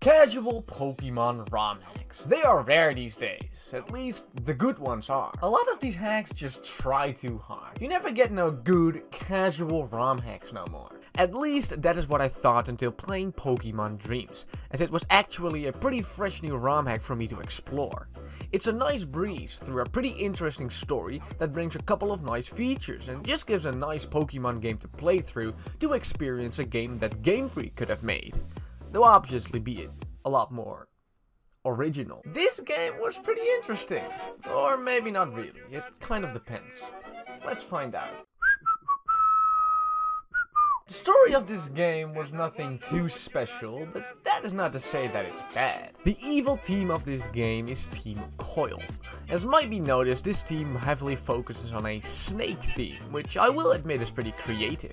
Casual Pokemon ROM hacks. They are rare these days, at least the good ones are. A lot of these hacks just try too hard. You never get no good casual ROM hacks no more. At least that is what I thought until playing Pokemon Dreams, as it was actually a pretty fresh new ROM hack for me to explore. It's a nice breeze through a pretty interesting story that brings a couple of nice features and just gives a nice Pokemon game to play through to experience a game that Game Freak could have made. Though obviously be it a lot more original. This game was pretty interesting. Or maybe not really, it kind of depends. Let's find out. The story of this game was nothing too special, but that is not to say that it's bad. The evil team of this game is Team Coil. As might be noticed, this team heavily focuses on a snake theme, which I will admit is pretty creative.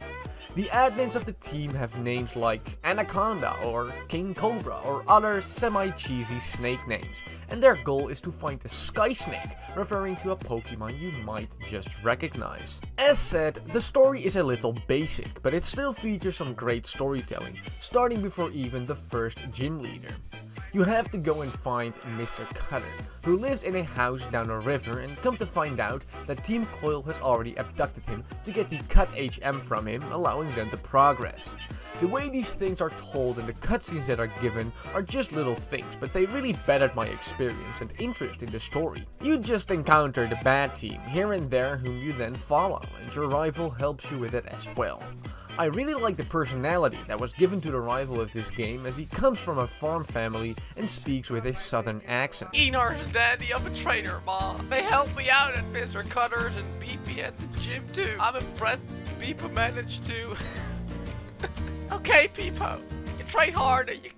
The admins of the team have names like Anaconda or King Cobra or other semi-cheesy snake names, and their goal is to find the Sky Snake, referring to a Pokemon you might just recognize. As said, the story is a little basic, but it still features some great storytelling, starting before even the first gym leader. You have to go and find Mr. Cutter, who lives in a house down a river, and come to find out that Team Coil has already abducted him to get the Cut HM from him, allowing them to progress. The way these things are told and the cutscenes that are given are just little things, but they really bettered my experience and interest in the story. You just encounter the bad team here and there whom you then follow, and your rival helps you with it as well. I really like the personality that was given to the rival of this game, as he comes from a farm family and speaks with a southern accent. Enar's the daddy of a trainer, Mom. They helped me out at Mr. Cutter's and beat me at the gym too. I'm impressed Peepo managed to... Okay, Peepo. You train hard and you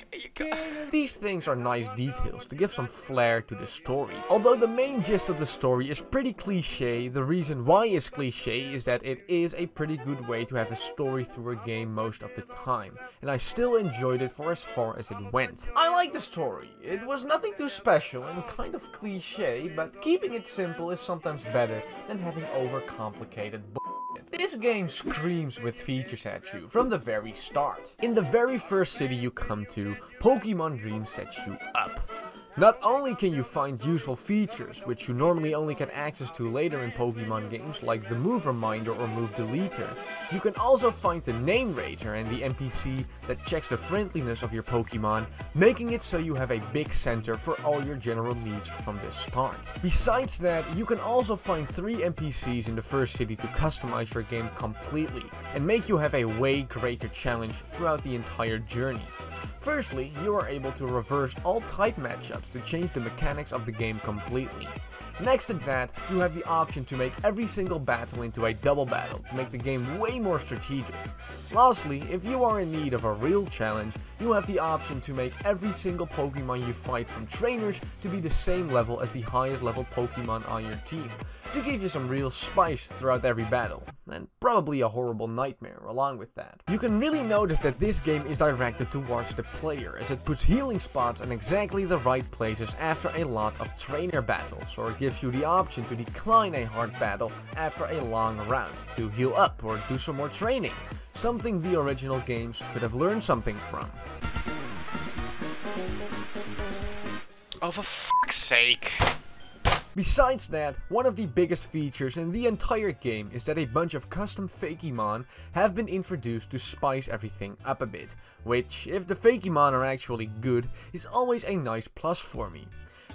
These things are nice details to give some flair to the story. Although the main gist of the story is pretty cliche, the reason why it's cliche is that it is a pretty good way to have a story through a game most of the time, and I still enjoyed it for as far as it went. I like the story. It was nothing too special and kind of cliche, but keeping it simple is sometimes better than having overcomplicated bullshit. This game screams with features at you from the very start. In the very first city you come to, Pokemon Dreams sets you up. Not only can you find useful features, which you normally only get access to later in Pokemon games, like the move reminder or move deleter, you can also find the name rater and the NPC that checks the friendliness of your Pokemon, making it so you have a big center for all your general needs from the start. Besides that, you can also find 3 NPCs in the first city to customize your game completely, and make you have a way greater challenge throughout the entire journey. Firstly, you are able to reverse all type matchups to change the mechanics of the game completely. Next to that, you have the option to make every single battle into a double battle to make the game way more strategic. Lastly, if you are in need of a real challenge, you have the option to make every single Pokemon you fight from trainers to be the same level as the highest level Pokemon on your team, to give you some real spice throughout every battle, and probably a horrible nightmare along with that. You can really notice that this game is directed towards the player, as it puts healing spots in exactly the right places after a lot of trainer battles, or gives you the option to decline a hard battle after a long round to heal up or do some more training, something the original games could have learned something from. Oh, for fuck's sake. Besides that, one of the biggest features in the entire game is that a bunch of custom Fakemon have been introduced to spice everything up a bit, which, if the Fakemon are actually good, is always a nice plus for me.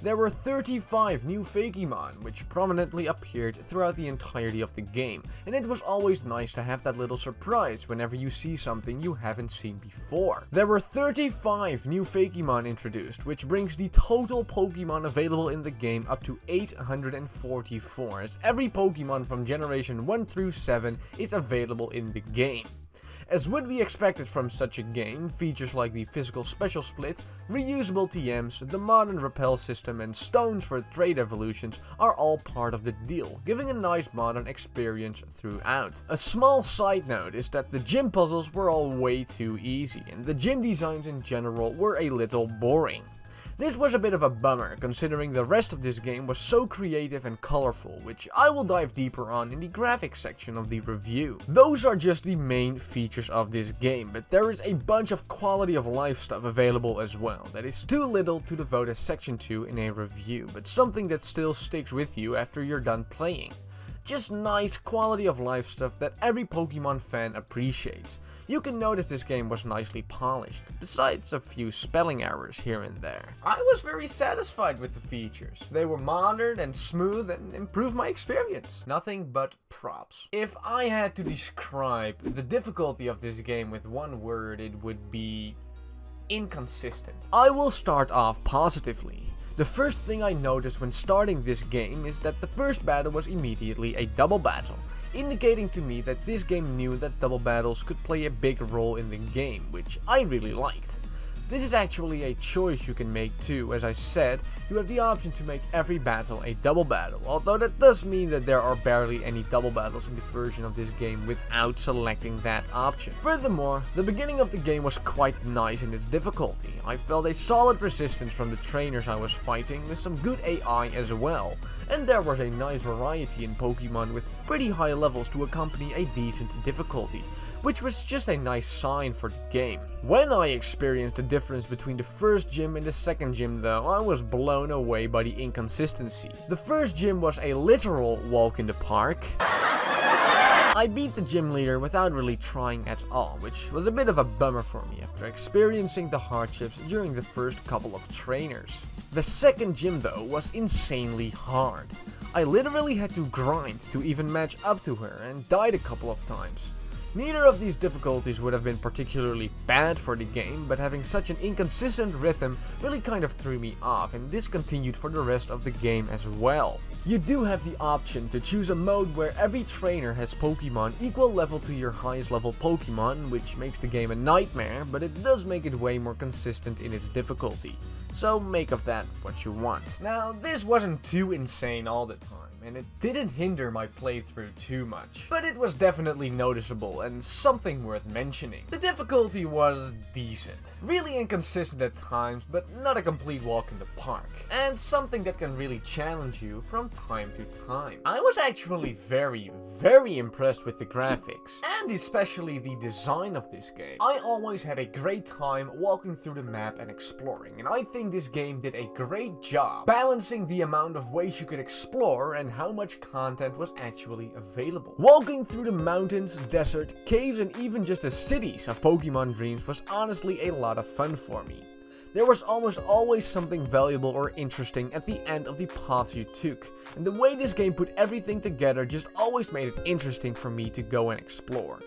There were 35 new Fakemon, which prominently appeared throughout the entirety of the game, and it was always nice to have that little surprise whenever you see something you haven't seen before. There were 35 new Fakemon introduced, which brings the total Pokemon available in the game up to 844, as every Pokemon from Generation 1 through 7 is available in the game. As would be expected from such a game, features like the physical special split, reusable TMs, the modern repel system and stones for trade evolutions are all part of the deal, giving a nice modern experience throughout. A small side note is that the gym puzzles were all way too easy, and the gym designs in general were a little boring. This was a bit of a bummer, considering the rest of this game was so creative and colorful, which I will dive deeper on in the graphics section of the review. Those are just the main features of this game, but there is a bunch of quality of life stuff available as well that is too little to devote a section to in a review, but something that still sticks with you after you're done playing. Just nice quality of life stuff that every Pokemon fan appreciates. You can notice this game was nicely polished, besides a few spelling errors here and there. I was very satisfied with the features. They were modern and smooth and improved my experience. Nothing but props. If I had to describe the difficulty of this game with one word, it would be inconsistent. I will start off positively. The first thing I noticed when starting this game is that the first battle was immediately a double battle, indicating to me that this game knew that double battles could play a big role in the game, which I really liked. This is actually a choice you can make too. As I said, you have the option to make every battle a double battle, although that does mean that there are barely any double battles in the version of this game without selecting that option. Furthermore, the beginning of the game was quite nice in its difficulty. I felt a solid resistance from the trainers I was fighting with some good AI as well, and there was a nice variety in Pokemon with pretty high levels to accompany a decent difficulty, which was just a nice sign for the game. When I experienced the difference between the first gym and the second gym though, I was blown away by the inconsistency. The first gym was a literal walk in the park. I beat the gym leader without really trying at all, which was a bit of a bummer for me after experiencing the hardships during the first couple of trainers. The second gym though was insanely hard. I literally had to grind to even match up to her and died a couple of times. Neither of these difficulties would have been particularly bad for the game, but having such an inconsistent rhythm really kind of threw me off, and this continued for the rest of the game as well. You do have the option to choose a mode where every trainer has Pokemon equal level to your highest level Pokemon, which makes the game a nightmare, but it does make it way more consistent in its difficulty. So make of that what you want. Now, this wasn't too insane all the time, and it didn't hinder my playthrough too much, but it was definitely noticeable and something worth mentioning. The difficulty was decent, really inconsistent at times, but not a complete walk in the park, and something that can really challenge you from time to time. I was actually very impressed with the graphics, and especially the design of this game. I always had a great time walking through the map and exploring, and I think this game did a great job balancing the amount of ways you could explore and how much content was actually available. Walking through the mountains, desert, caves, and even just the cities of Pokemon Dreams was honestly a lot of fun for me. There was almost always something valuable or interesting at the end of the paths you took, and the way this game put everything together just always made it interesting for me to go and explore.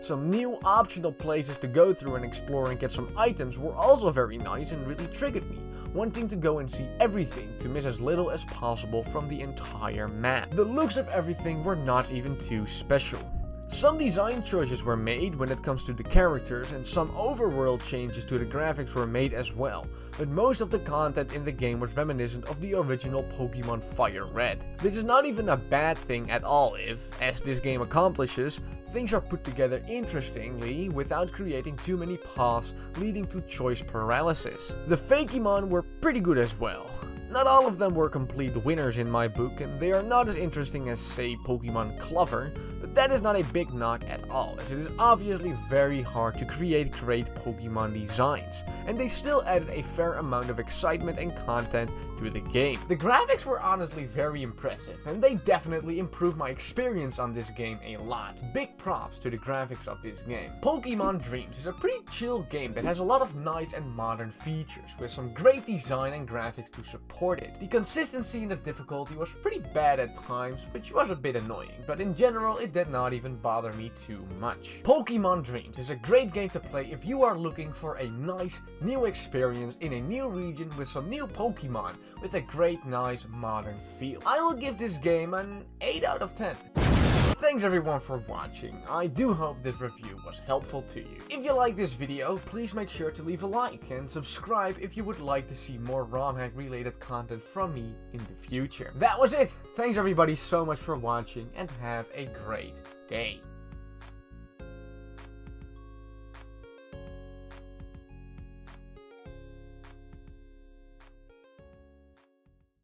Some new optional places to go through and explore and get some items were also very nice and really triggered me, wanting to go and see everything to miss as little as possible from the entire map. The looks of everything were not even too special. Some design choices were made when it comes to the characters, and some overworld changes to the graphics were made as well, but most of the content in the game was reminiscent of the original Pokemon Fire Red. This is not even a bad thing at all if, as this game accomplishes, things are put together interestingly without creating too many paths leading to choice paralysis. The Fakemon were pretty good as well. Not all of them were complete winners in my book, and they are not as interesting as, say, Pokemon Clover, but that is not a big knock at all, as it is obviously very hard to create great Pokemon designs, and they still added a fair amount of excitement and content to the game. The graphics were honestly very impressive, and they definitely improved my experience on this game a lot. Big props to the graphics of this game. Pokemon Dreams is a pretty chill game that has a lot of nice and modern features, with some great design and graphics to support it. The consistency in the difficulty was pretty bad at times, which was a bit annoying, but in general it did not even bother me too much. Pokemon Dreams is a great game to play if you are looking for a nice new experience in a new region with some new Pokemon with a great nice modern feel. I will give this game an 8 out of 10. Thanks everyone for watching. I do hope this review was helpful to you. If you like this video, please make sure to leave a like and subscribe if you would like to see more ROM hack related content from me in the future. That was it. Thanks everybody so much for watching, and have a great day.